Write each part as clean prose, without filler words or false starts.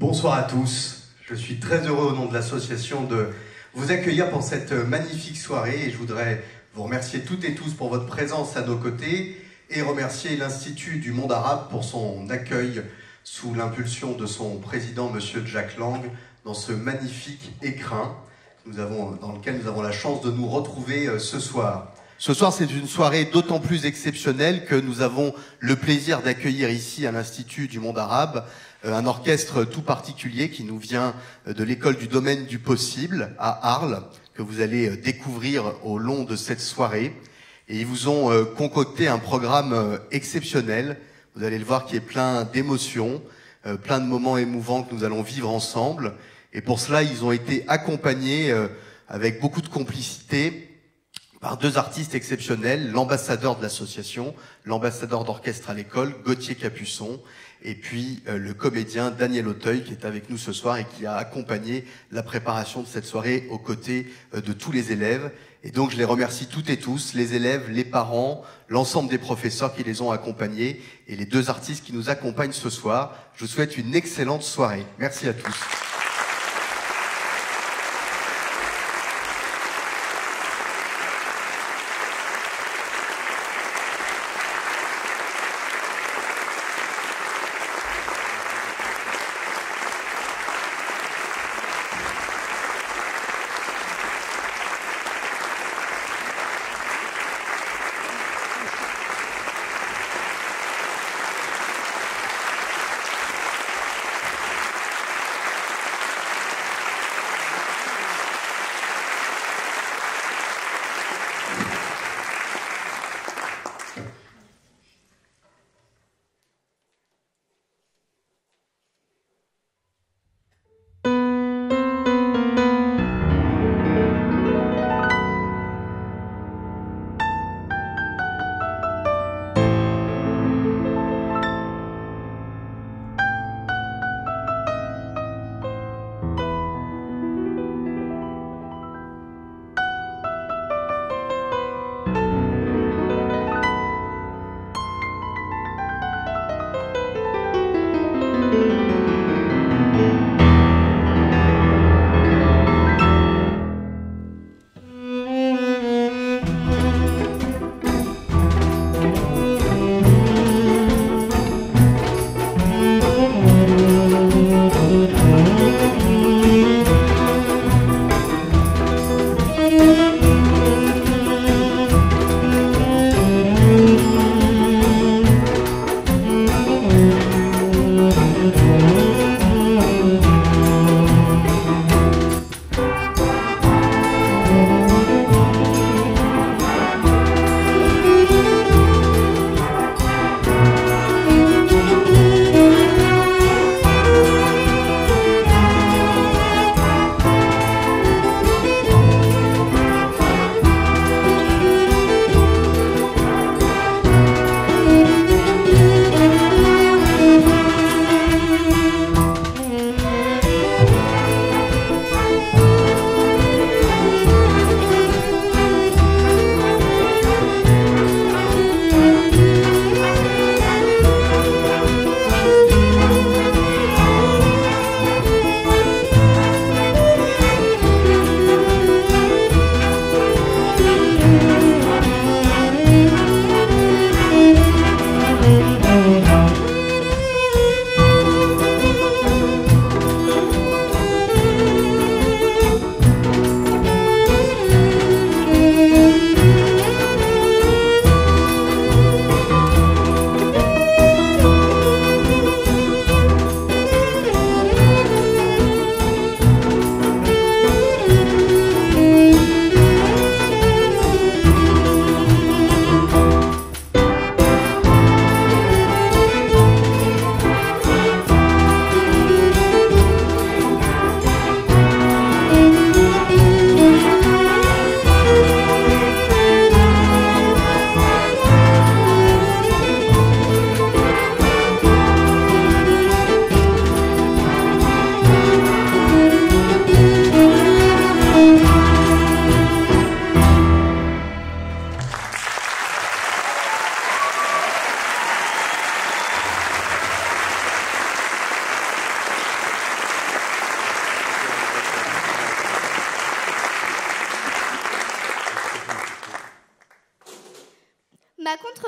Bonsoir à tous, je suis très heureux au nom de l'association de vous accueillir pour cette magnifique soirée et je voudrais vous remercier toutes et tous pour votre présence à nos côtés et remercier l'Institut du monde arabe pour son accueil sous l'impulsion de son président, Monsieur Jack Lang, dans ce magnifique écrin dans lequel nous avons la chance de nous retrouver ce soir. Ce soir, c'est une soirée d'autant plus exceptionnelle que nous avons le plaisir d'accueillir ici à l'Institut du monde arabe un orchestre tout particulier qui nous vient de l'école du domaine du possible à Arles, que vous allez découvrir au long de cette soirée. Et ils vous ont concocté un programme exceptionnel, vous allez le voir, qui est plein d'émotions, plein de moments émouvants que nous allons vivre ensemble. Et pour cela, ils ont été accompagnés avec beaucoup de complicité par deux artistes exceptionnels, l'ambassadeur de l'association, l'ambassadeur d'orchestre à l'école, Gauthier Capuçon, et puis le comédien Daniel Auteuil qui est avec nous ce soir et qui a accompagné la préparation de cette soirée aux côtés de tous les élèves. Et donc je les remercie toutes et tous, les élèves, les parents, l'ensemble des professeurs qui les ont accompagnés et les deux artistes qui nous accompagnent ce soir. Je vous souhaite une excellente soirée. Merci à tous.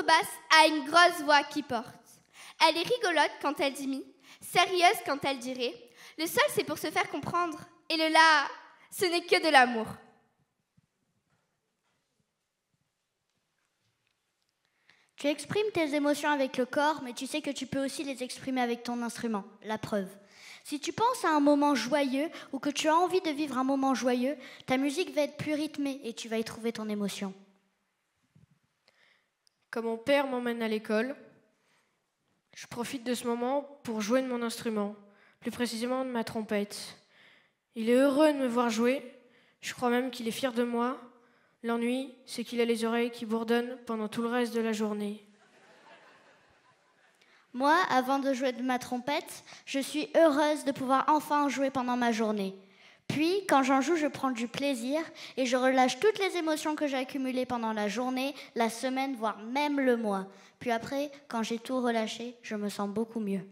contrebasse a une grosse voix qui porte. Elle est rigolote quand elle dit mi, sérieuse quand elle dit ré. Le sol, c'est pour se faire comprendre. Et le la, ce n'est que de l'amour. Tu exprimes tes émotions avec le corps, mais tu sais que tu peux aussi les exprimer avec ton instrument, la preuve. Si tu penses à un moment joyeux ou que tu as envie de vivre un moment joyeux, ta musique va être plus rythmée et tu vas y trouver ton émotion. Quand mon père m'emmène à l'école, je profite de ce moment pour jouer de mon instrument, plus précisément de ma trompette. Il est heureux de me voir jouer, je crois même qu'il est fier de moi. L'ennui, c'est qu'il a les oreilles qui bourdonnent pendant tout le reste de la journée. Moi, avant de jouer de ma trompette, je suis heureuse de pouvoir enfin en jouer pendant ma journée. Puis, quand j'en joue, je prends du plaisir et je relâche toutes les émotions que j'ai accumulées pendant la journée, la semaine, voire même le mois. Puis après, quand j'ai tout relâché, je me sens beaucoup mieux.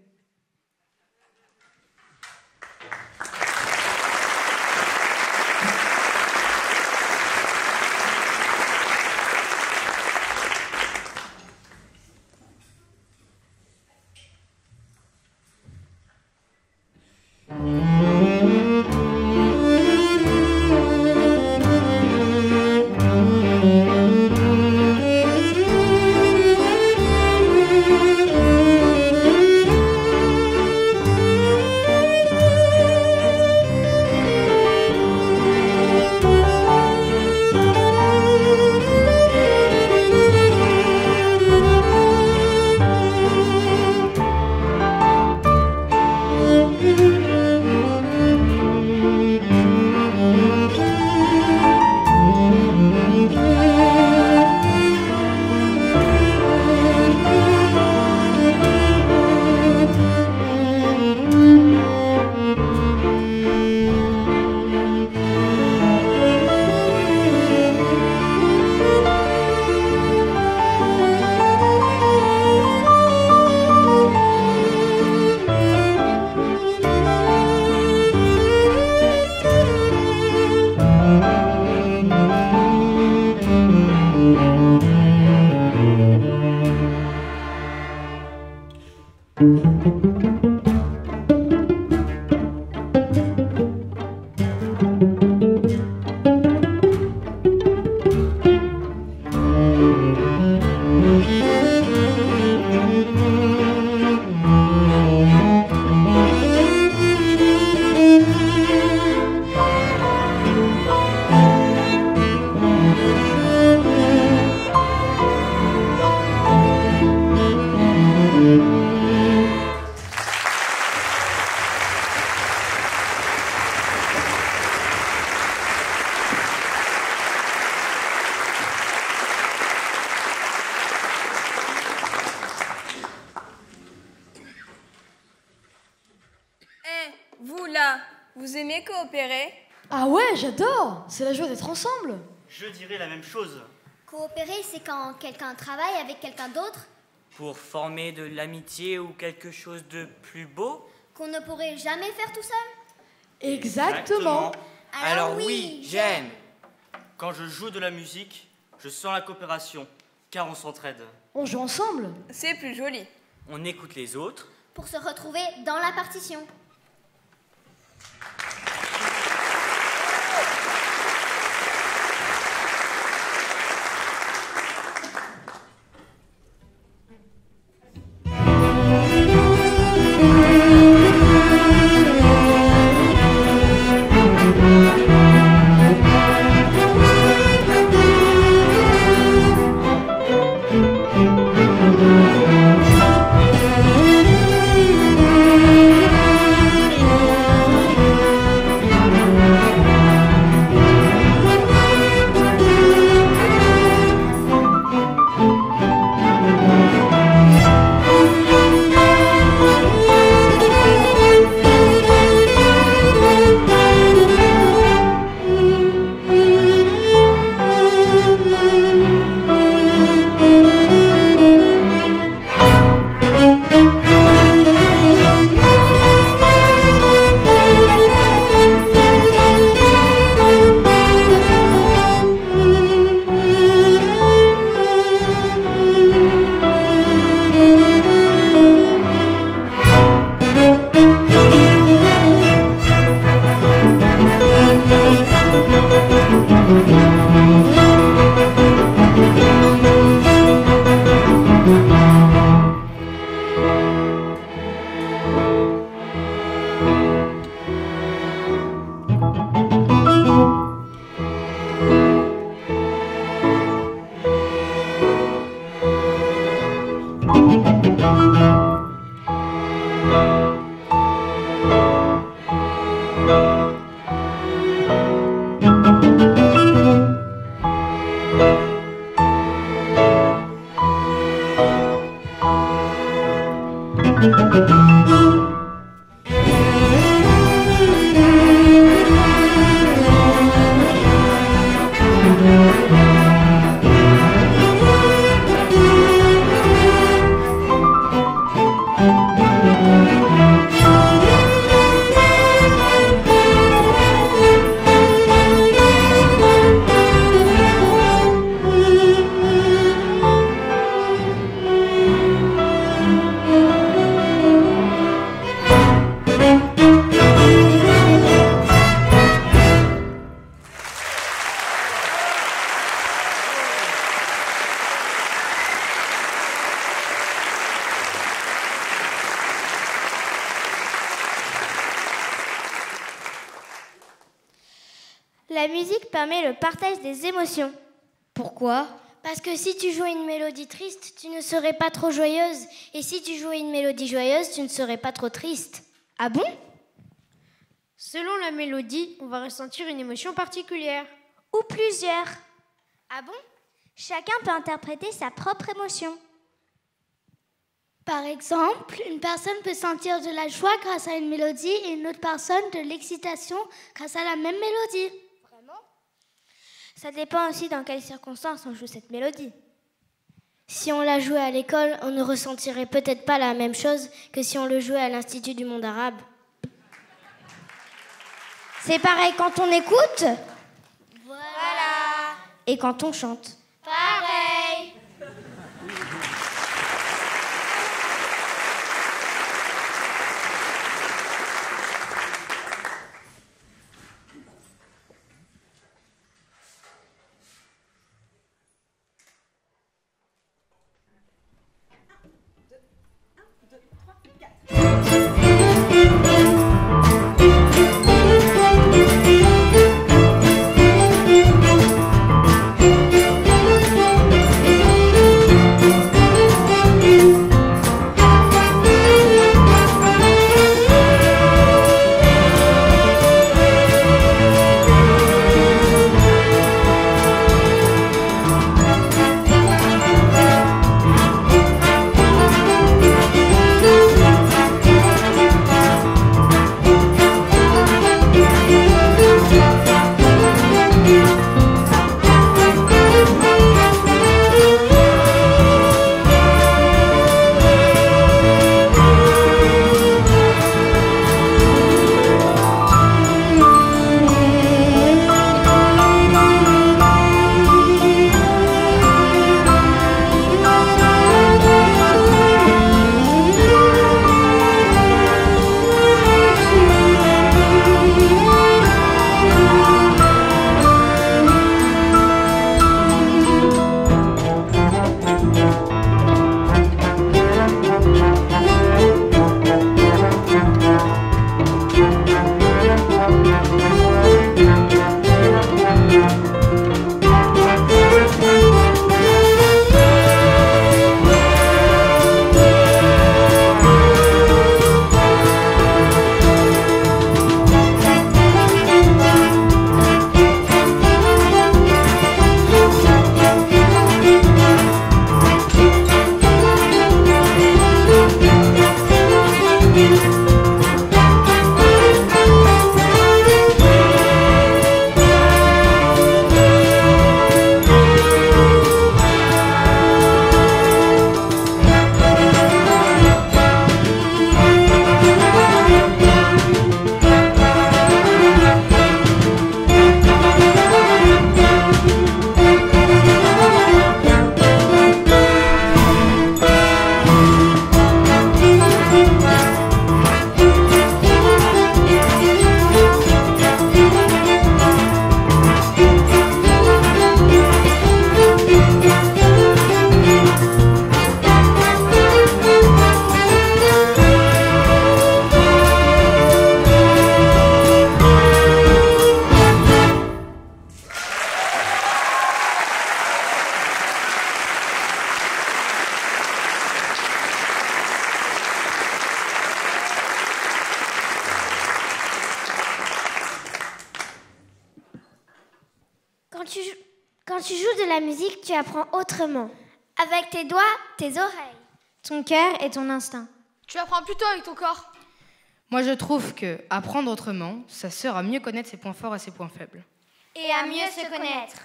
Vous aimez coopérer? Ah ouais, j'adore! C'est la joie d'être ensemble! Je dirais la même chose. Coopérer, c'est quand quelqu'un travaille avec quelqu'un d'autre. Pour former de l'amitié ou quelque chose de plus beau? Qu'on ne pourrait jamais faire tout seul. Exactement. Alors oui, j'aime. Quand je joue de la musique, je sens la coopération, car on s'entraide. On joue ensemble. C'est plus joli. On écoute les autres. Pour se retrouver dans la partition. La musique permet le partage des émotions. Pourquoi? Parce que si tu jouais une mélodie triste, tu ne serais pas trop joyeuse. Et si tu jouais une mélodie joyeuse, tu ne serais pas trop triste. Ah bon? Selon la mélodie, on va ressentir une émotion particulière. Ou plusieurs. Ah bon? Chacun peut interpréter sa propre émotion. Par exemple, une personne peut sentir de la joie grâce à une mélodie et une autre personne de l'excitation grâce à la même mélodie. Vraiment? Ça dépend aussi dans quelles circonstances on joue cette mélodie. Si on la jouait à l'école, on ne ressentirait peut-être pas la même chose que si on le jouait à l'Institut du monde arabe. C'est pareil quand on écoute. Voilà. Et quand on chante. Pareil. Quand tu joues de la musique, tu apprends autrement. Avec tes doigts, tes oreilles, ton cœur et ton instinct. Tu apprends plutôt avec ton corps. Moi, je trouve que apprendre autrement, ça sert à mieux connaître ses points forts et ses points faibles. Et à mieux se connaître.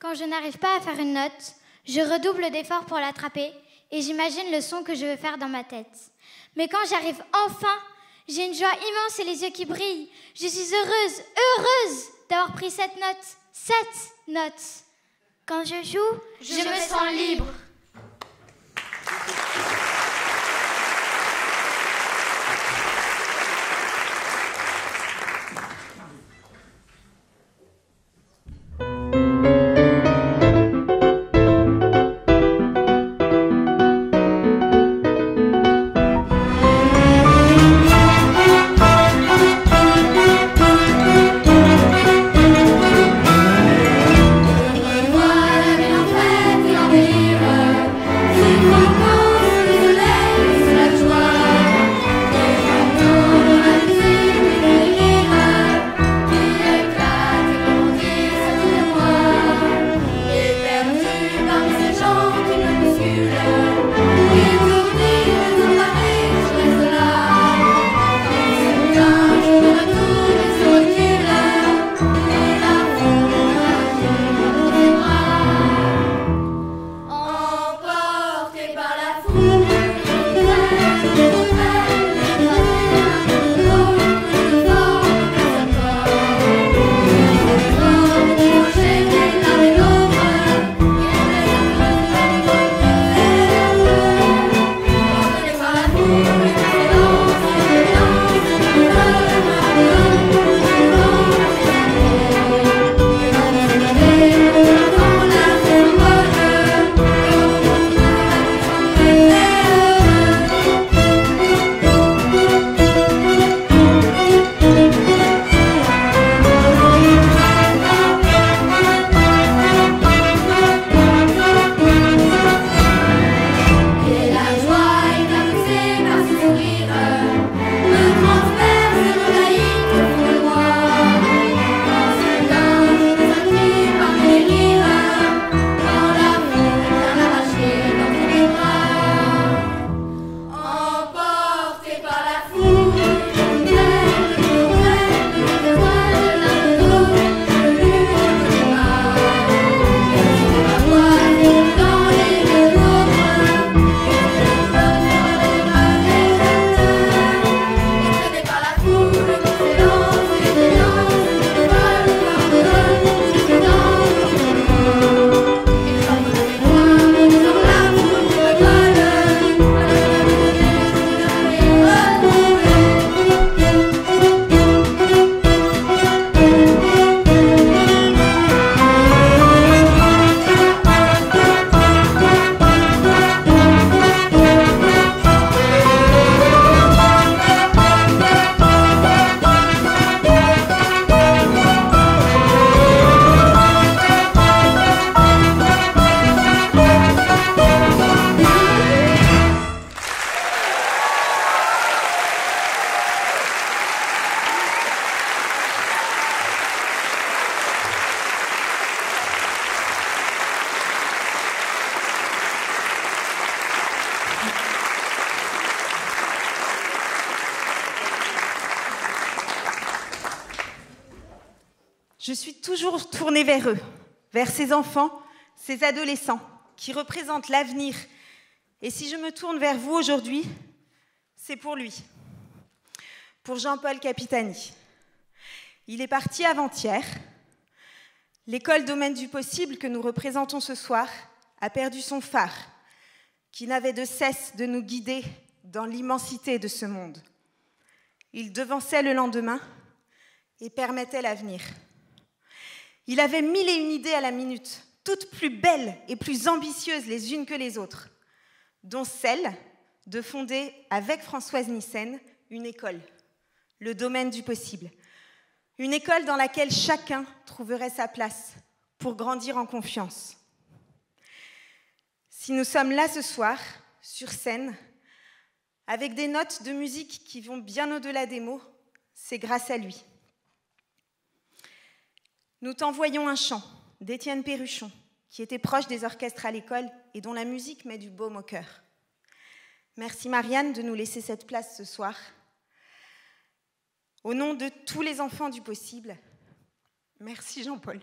Quand je n'arrive pas à faire une note, je redouble d'efforts pour l'attraper et j'imagine le son que je veux faire dans ma tête. Mais quand j'arrive enfin, j'ai une joie immense et les yeux qui brillent. Je suis heureuse d'avoir pris cette note. Quand je joue, je me sens libre. Je suis toujours tournée vers eux, vers ces enfants, ces adolescents qui représentent l'avenir. Et si je me tourne vers vous aujourd'hui, c'est pour lui, pour Jean-Paul Capitani. Il est parti avant-hier. L'école Domaine du Possible que nous représentons ce soir a perdu son phare, qui n'avait de cesse de nous guider dans l'immensité de ce monde. Il devançait le lendemain et permettait l'avenir. Il avait 1001 idées à la minute, toutes plus belles et plus ambitieuses les unes que les autres, dont celle de fonder avec Françoise Nyssen une école, le Domaine du Possible. Une école dans laquelle chacun trouverait sa place pour grandir en confiance. Si nous sommes là ce soir, sur scène, avec des notes de musique qui vont bien au-delà des mots, c'est grâce à lui. Nous t'envoyons un chant d'Étienne Perruchon, qui était proche des orchestres à l'école et dont la musique met du baume au cœur. Merci Marianne de nous laisser cette place ce soir. Au nom de tous les enfants du possible, merci Jean-Paul.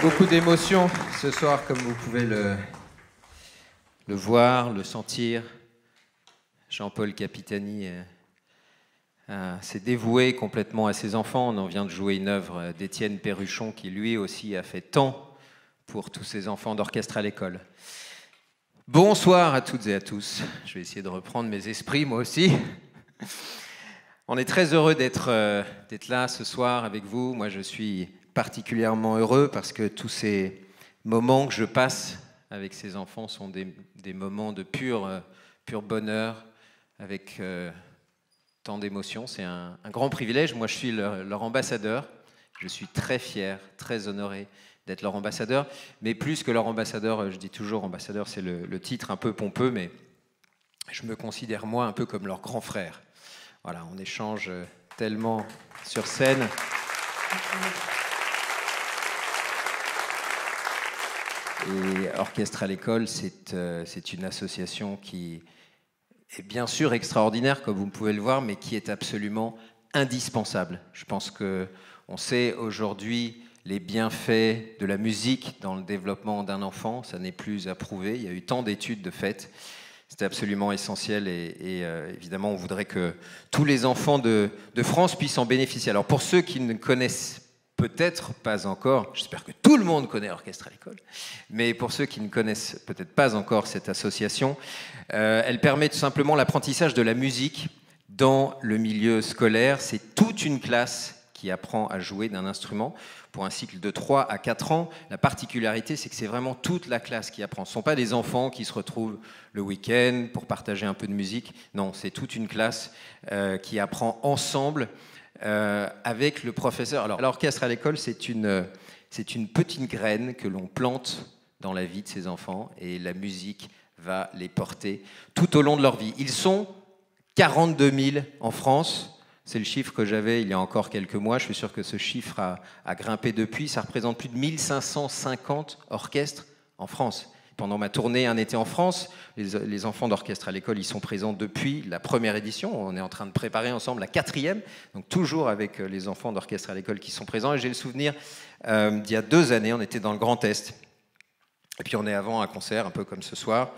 Beaucoup d'émotions ce soir, comme vous pouvez le voir, le sentir. Jean-Paul Capitani s'est dévoué complètement à ses enfants. On en vient de jouer une œuvre d'Étienne Perruchon qui lui aussi a fait tant pour tous ses enfants d'orchestre à l'école. Bonsoir à toutes et à tous. Je vais essayer de reprendre mes esprits moi aussi. On est très heureux d'être là ce soir avec vous. Moi je suis particulièrement heureux parce que tous ces moments que je passe avec ces enfants sont des moments de pur bonheur, avec tant d'émotions. C'est un grand privilège. Moi, je suis leur ambassadeur. Je suis très fier, très honoré d'être leur ambassadeur. Mais plus que leur ambassadeur, je dis toujours ambassadeur, c'est le titre un peu pompeux, mais je me considère moi un peu comme leur grand frère. Voilà, on échange tellement sur scène. Et Orchestre à l'école, c'est une association qui est bien sûr extraordinaire, comme vous pouvez le voir, mais qui est absolument indispensable. Je pense qu'on sait aujourd'hui les bienfaits de la musique dans le développement d'un enfant. Ça n'est plus à prouver. Il y a eu tant d'études de fait. C'est absolument essentiel et évidemment, on voudrait que tous les enfants de France puissent en bénéficier. Alors, pour ceux qui ne connaissent peut-être pas encore, j'espère que tout le monde connaît Orchestre à l'école, mais pour ceux qui ne connaissent peut-être pas encore cette association, elle permet tout simplement l'apprentissage de la musique dans le milieu scolaire. C'est toute une classe qui apprend à jouer d'un instrument pour un cycle de 3 à 4 ans. La particularité, c'est que c'est vraiment toute la classe qui apprend. Ce ne sont pas des enfants qui se retrouvent le week-end pour partager un peu de musique. Non, c'est toute une classe qui apprend ensemble avec le professeur. Alors, l'orchestre à l'école, c'est une petite graine que l'on plante dans la vie de ces enfants et la musique va les porter tout au long de leur vie. Ils sont 42 000 en France. C'est le chiffre que j'avais il y a encore quelques mois. Je suis sûr que ce chiffre a grimpé depuis. Ça représente plus de 1550 orchestres en France. Pendant ma tournée Un été en France, les enfants d'orchestre à l'école, ils sont présents depuis la première édition. On est en train de préparer ensemble la 4e, donc toujours avec les enfants d'orchestre à l'école qui sont présents. Et j'ai le souvenir d'il y a 2 années, on était dans le Grand Est. Et puis on est avant un concert, un peu comme ce soir.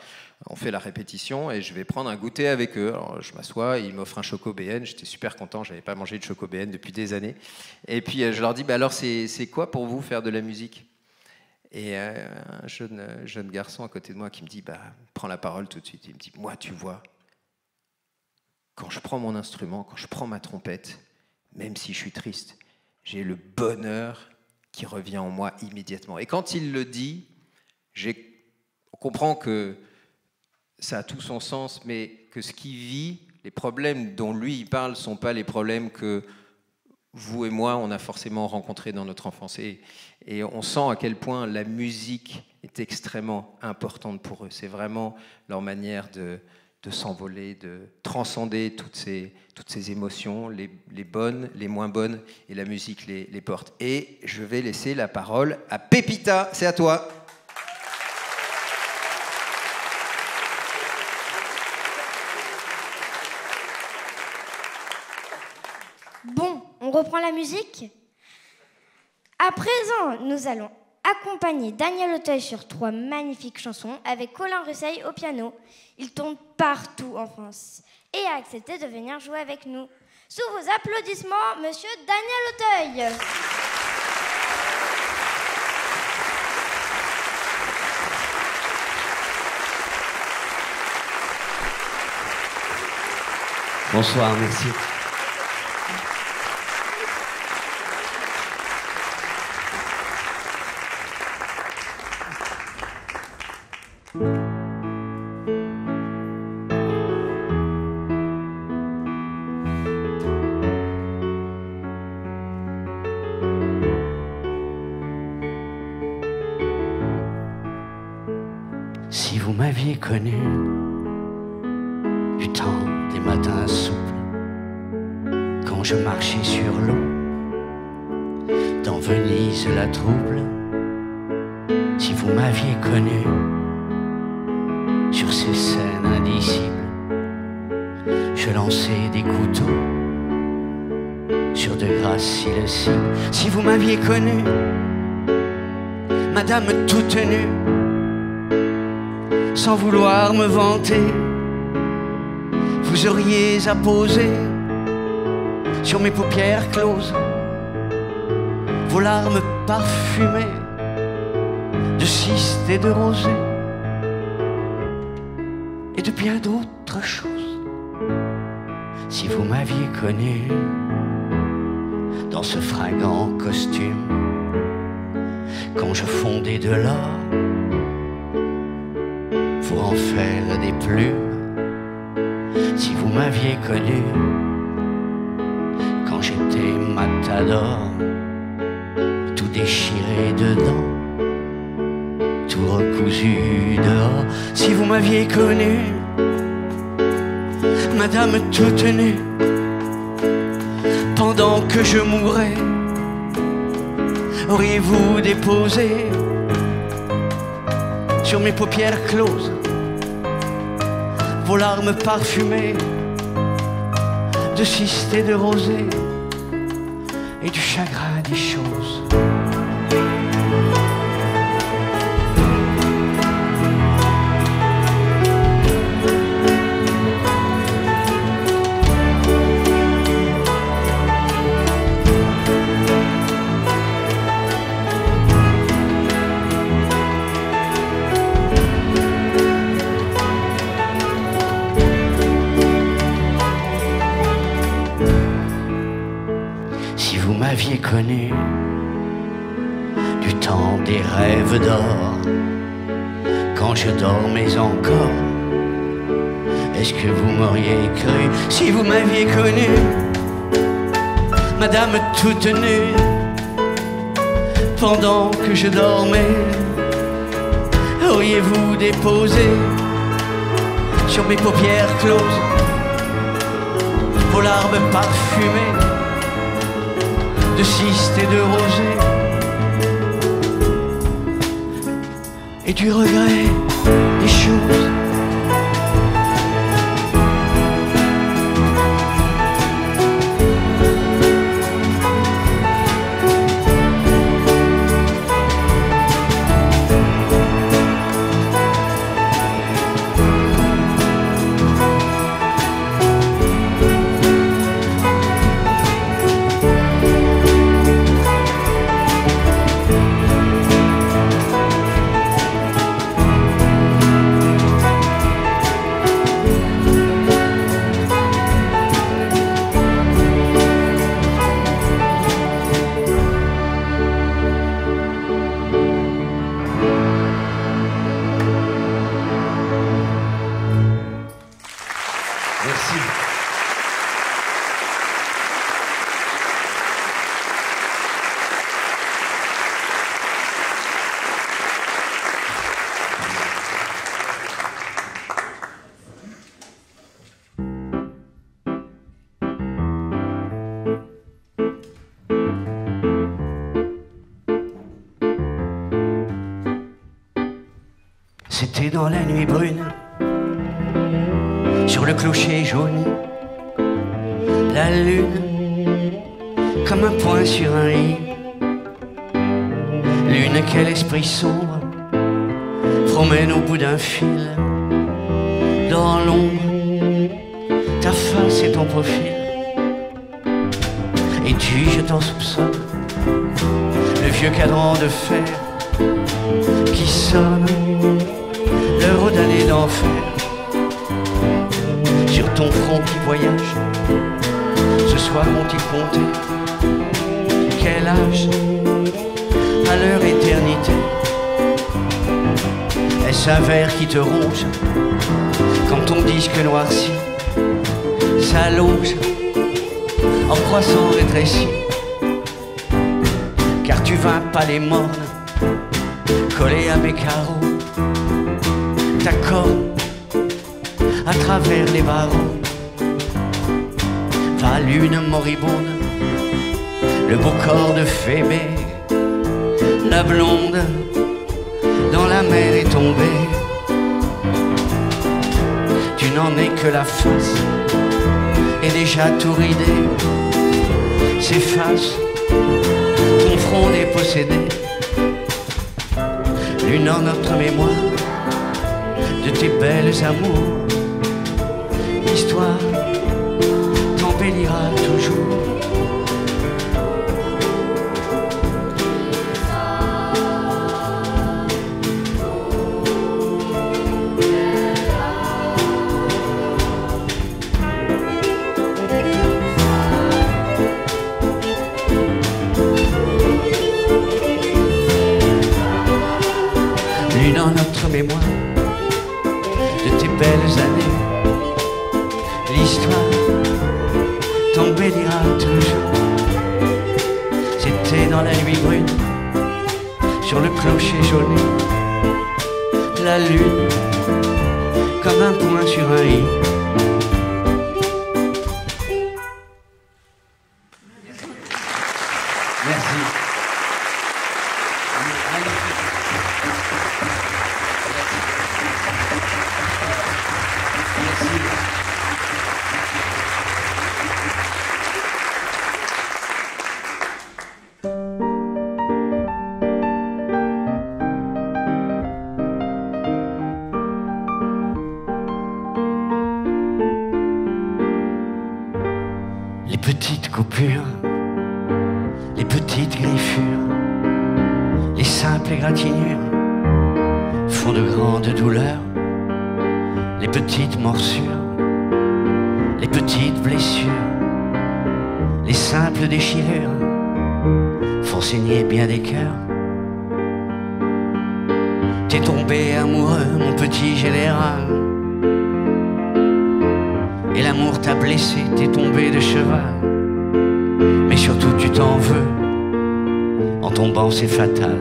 On fait la répétition et je vais prendre un goûter avec eux. Alors je m'assois, ils m'offrent un Choco BN. J'étais super content, je n'avais pas mangé de Choco BN depuis des années. Et puis je leur dis, alors c'est quoi pour vous faire de la musique ? Et un jeune garçon à côté de moi qui me dit, prends la parole tout de suite. Il me dit, moi, tu vois, quand je prends mon instrument, quand je prends ma trompette, même si je suis triste, j'ai le bonheur qui revient en moi immédiatement. Et quand il le dit, on comprend que ça a tout son sens, mais que ce qu'il vit, les problèmes dont lui il parle, ne sont pas les problèmes que vous et moi, on a forcément rencontrés dans notre enfance. Et on sent à quel point la musique est extrêmement importante pour eux. C'est vraiment leur manière de s'envoler, de transcender toutes ces émotions, les bonnes, les moins bonnes, et la musique les porte. Et je vais laisser la parole à Pépita. C'est à toi. Bon, on reprend la musique. À présent, nous allons accompagner Daniel Auteuil sur 3 magnifiques chansons avec Colin Russeil au piano. Il tourne partout en France et a accepté de venir jouer avec nous. Sous vos applaudissements, Monsieur Daniel Auteuil. Bonsoir, merci. Si vous m'aviez connu du temps des matins souples, quand je marchais sur l'eau dans Venise la trouble, si vous m'aviez connu sur ces scènes indicibles, je lançais des couteaux sur de grâces si cibles. Si vous m'aviez connu Madame toute nue, sans vouloir me vanter, vous auriez apposé sur mes paupières closes vos larmes parfumées de cystes et de rosée et de bien d'autres choses. Si vous m'aviez connu dans ce fringant costume, quand je fondais de l'or pour en faire des plumes, si vous m'aviez connu quand j'étais matador, tout déchiré dedans, tout recousu dehors, si vous m'aviez connu, Madame toute nue, pendant que je mourais, auriez-vous déposé sur mes paupières closes vos larmes parfumées de cystes et de rosée et du chagrin des choses? M'aviez connu du temps des rêves d'or, quand je dormais encore, est-ce que vous m'auriez cru? Si vous m'aviez connu, Madame toute nue, pendant que je dormais, auriez-vous déposé sur mes paupières closes vos larmes parfumées de cystes et de rosée et du regret des choses? C'était dans la nuit brune, sur le clocher jaune, la lune comme un point sur un lit. Lune, quel esprit sombre promène au bout d'un fil, dans l'ombre, ta face et ton profil. Et tu, je t'en soupçonne, le vieux cadran de fer qui sonne l'heure d'année d'enfer. Sur ton front qui voyage, ce soir ont-ils compté quel âge à leur éternité? Est-ce un verre qui te ronge quand ton disque noirci s'allonge en croissant rétréci? Car tu vins pas les mornes collés à mes carreaux, ta corne à travers les barreaux. Va lune moribonde, le beau corps de Phébé, la blonde dans la mer est tombée. Tu n'en es que la face, et déjà tout ridé s'efface ton front dépossédé. l'une en notre mémoire de tes belles amours. L'histoire t'embellira toujours. Dans notre mémoire de tes belles années, l'histoire t'embellira toujours. C'était dans la nuit brune, sur le clocher jaune, la lune comme un point sur un i. Merci. Les petites coupures, les petites griffures, les simples égratignures font de grandes douleurs. Les petites morsures, les petites blessures, les simples déchirures font saigner bien des cœurs. T'es tombé amoureux, mon petit général, et l'amour t'a blessé, t'es tombé de cheval. Mais surtout tu t'en veux, en tombant c'est fatal.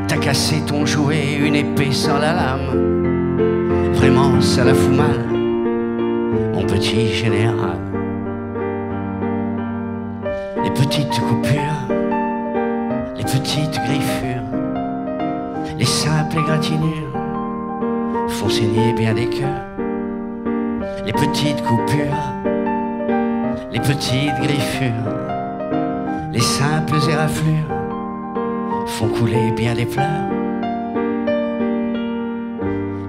T'as cassé ton jouet, une épée sans la lame. Vraiment ça la fout mal, mon petit général. Les petites coupures, les petites griffures, les simples égratignures font saigner bien des cœurs. Les petites coupures, les petites griffures, les simples éraflures font couler bien des pleurs.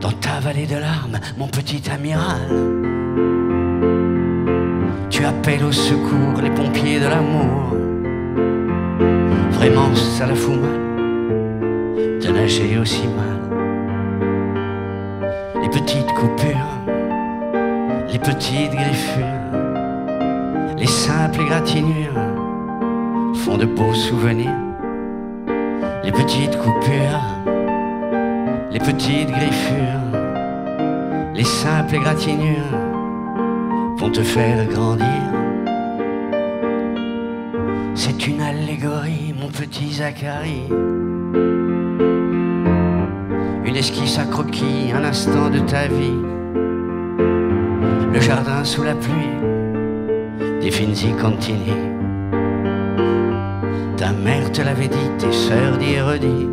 Dans ta vallée de larmes, mon petit amiral, tu appelles au secours les pompiers de l'amour. Vraiment ça la fout mal de nager aussi mal. Les petites coupures, les petites griffures, les simples égratignures font de beaux souvenirs. Les petites coupures, les petites griffures, les simples égratignures vont te faire grandir. C'est une allégorie, mon petit Zacharie, une esquisse à croquis, un instant de ta vie. Le jardin sous la pluie, des Finzi Contini. Ta mère te l'avait dit, tes sœurs d'y redit,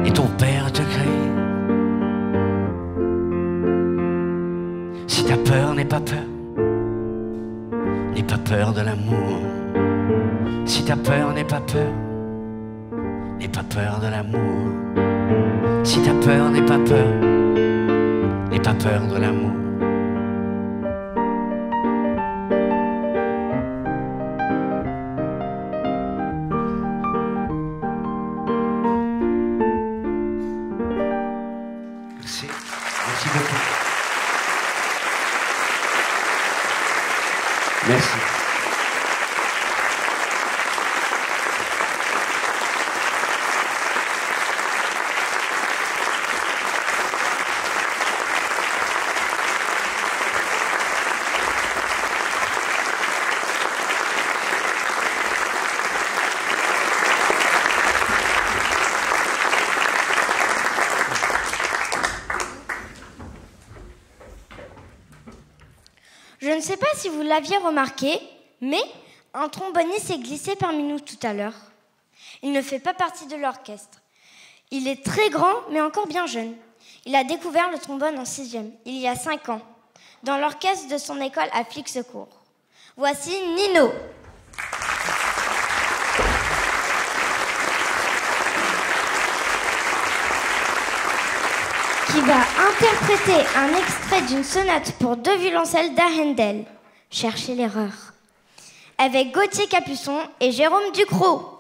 et ton père te crie. Si ta peur n'est pas peur, n'aie pas peur de l'amour. Si ta peur n'est pas peur, n'aie pas peur de l'amour. Si ta peur n'est pas peur, n'aie pas peur de l'amour. Merci. Merci beaucoup. Merci. Je ne sais pas si vous l'aviez remarqué, mais un tromboniste s'est glissé parmi nous tout à l'heure. Il ne fait pas partie de l'orchestre. Il est très grand, mais encore bien jeune. Il a découvert le trombone en 6e, il y a 5 ans, dans l'orchestre de son école à Flixecourt. Voici Nino. qui va interpréter un extrait d'une sonate pour 2 violoncelles d'Handel. Cherchez l'erreur. Avec Gauthier Capuçon et Jérôme Ducrot.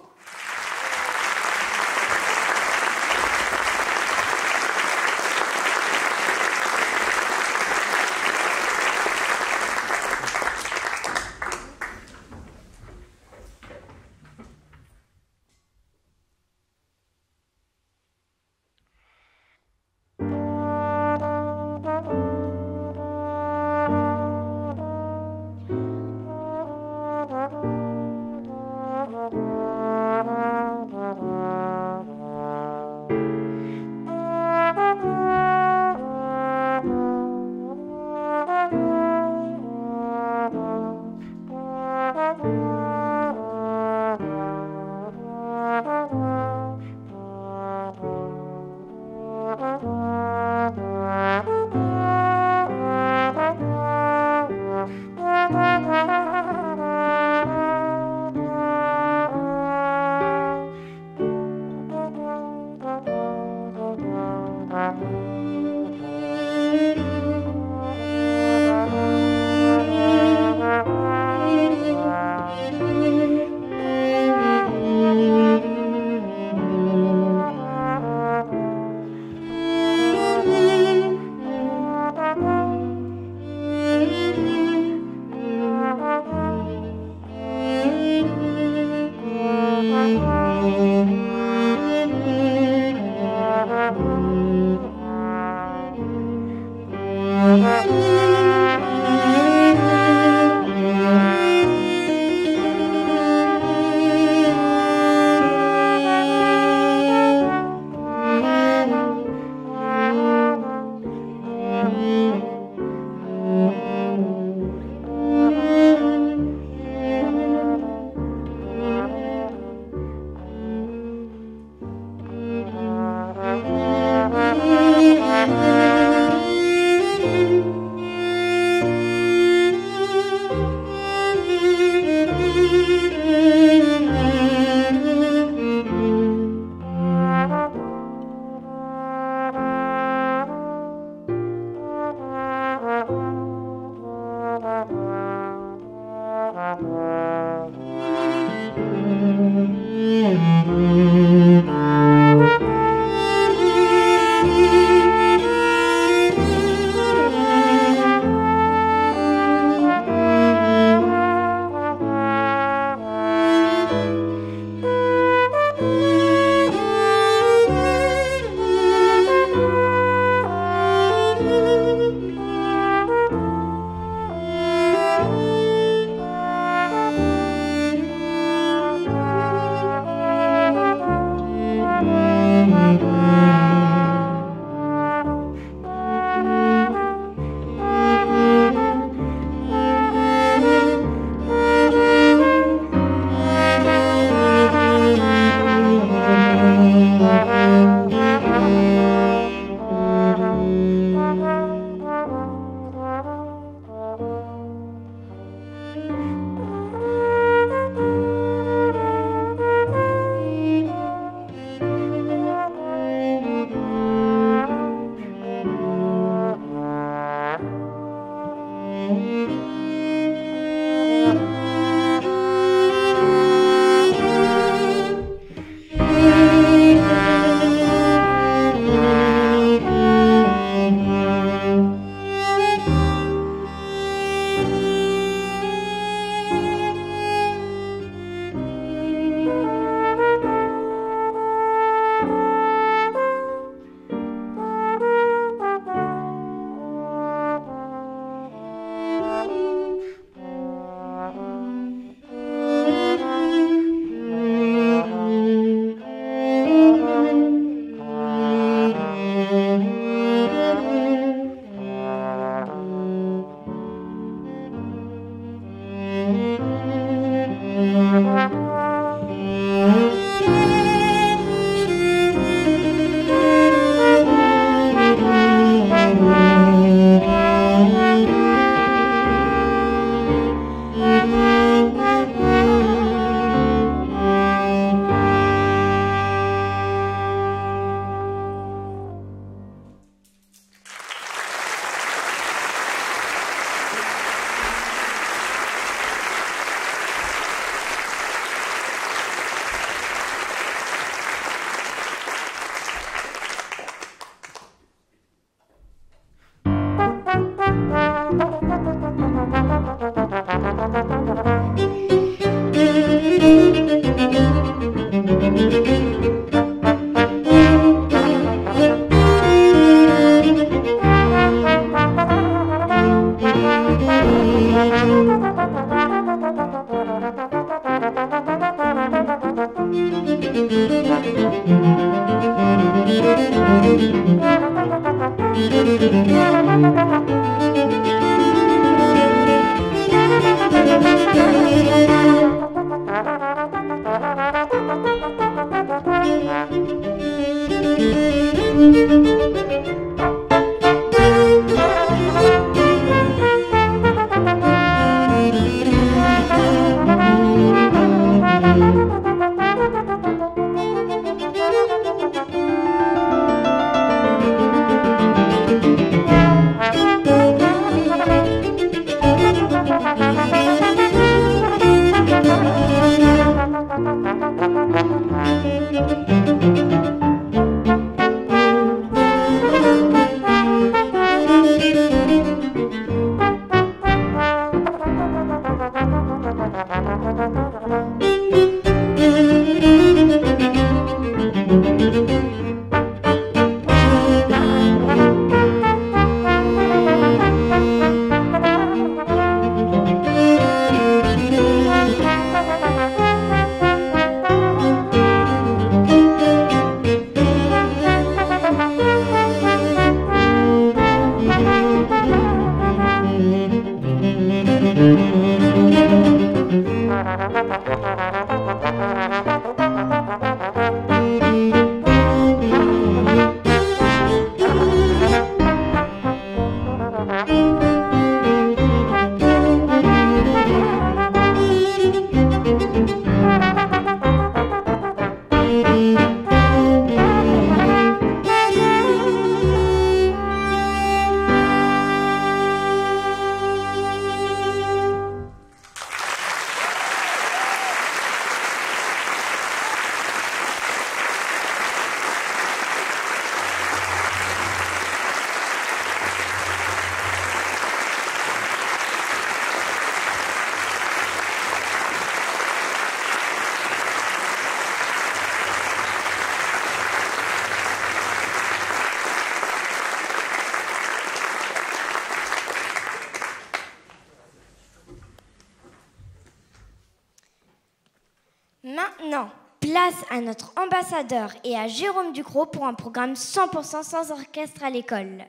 Maintenant, place à notre ambassadeur et à Jérôme Ducrot pour un programme 100% sans orchestre à l'école.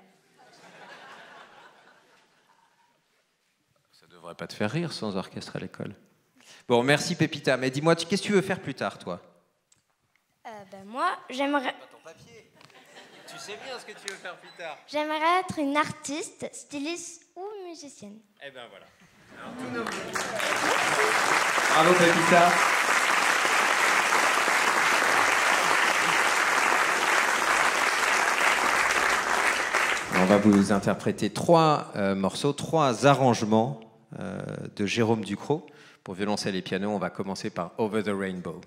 Ça devrait pas te faire rire sans orchestre à l'école. Bon, merci Pépita. Mais dis-moi, qu'est-ce que tu veux faire plus tard, toi? Moi, j'aimerais... Ton papier. Tu sais bien ce que tu veux faire plus tard. J'aimerais être une artiste, styliste ou musicienne. Eh ben voilà. Alors, tous nos... Bravo Pépita. On va vous interpréter 3 morceaux, 3 arrangements de Jérôme Ducrot. Pour violoncelle et piano, on va commencer par Over the Rainbow.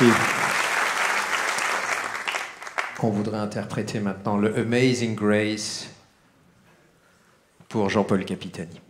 Merci. On voudrait interpréter maintenant le Amazing Grace pour Jean-Paul Capitani.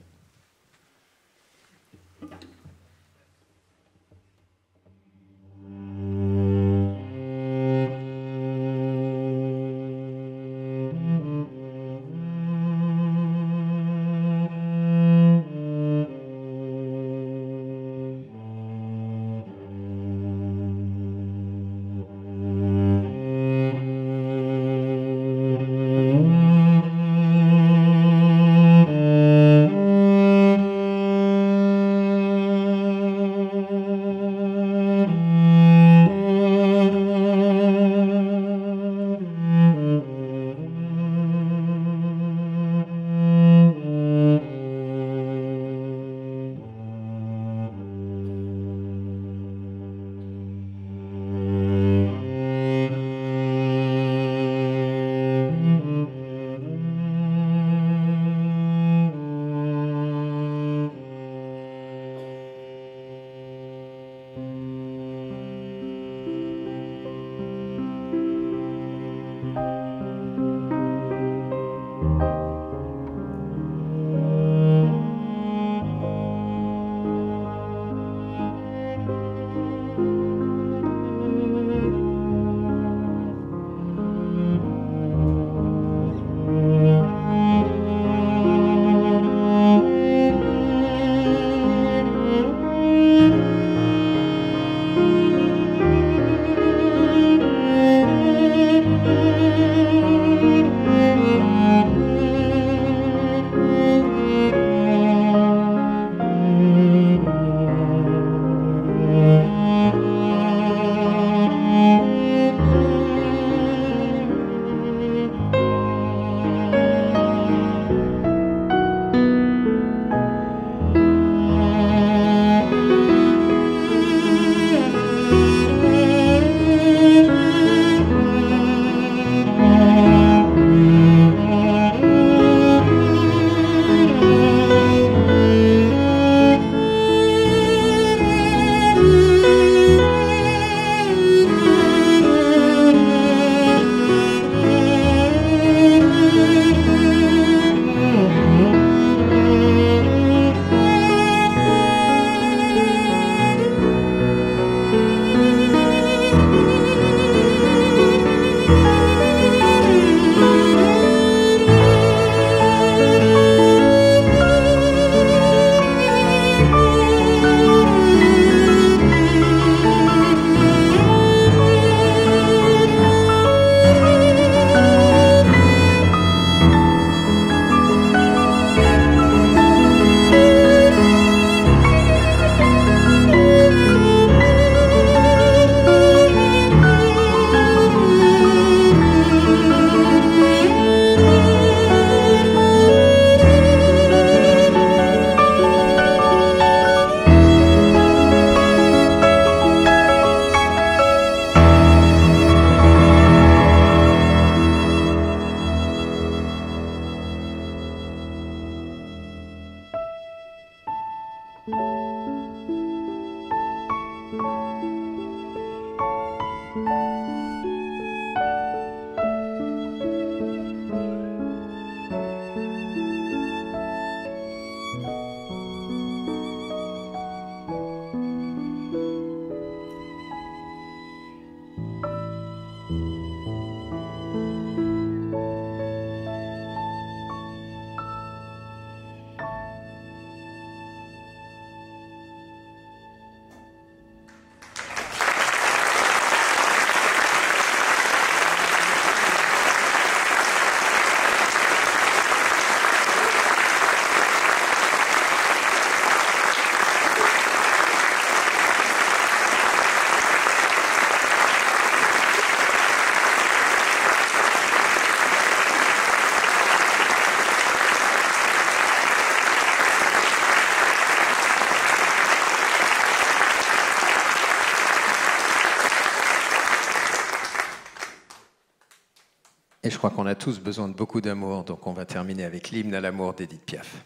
Et je crois qu'on a tous besoin de beaucoup d'amour, donc on va terminer avec l'hymne à l'amour d'Édith Piaf.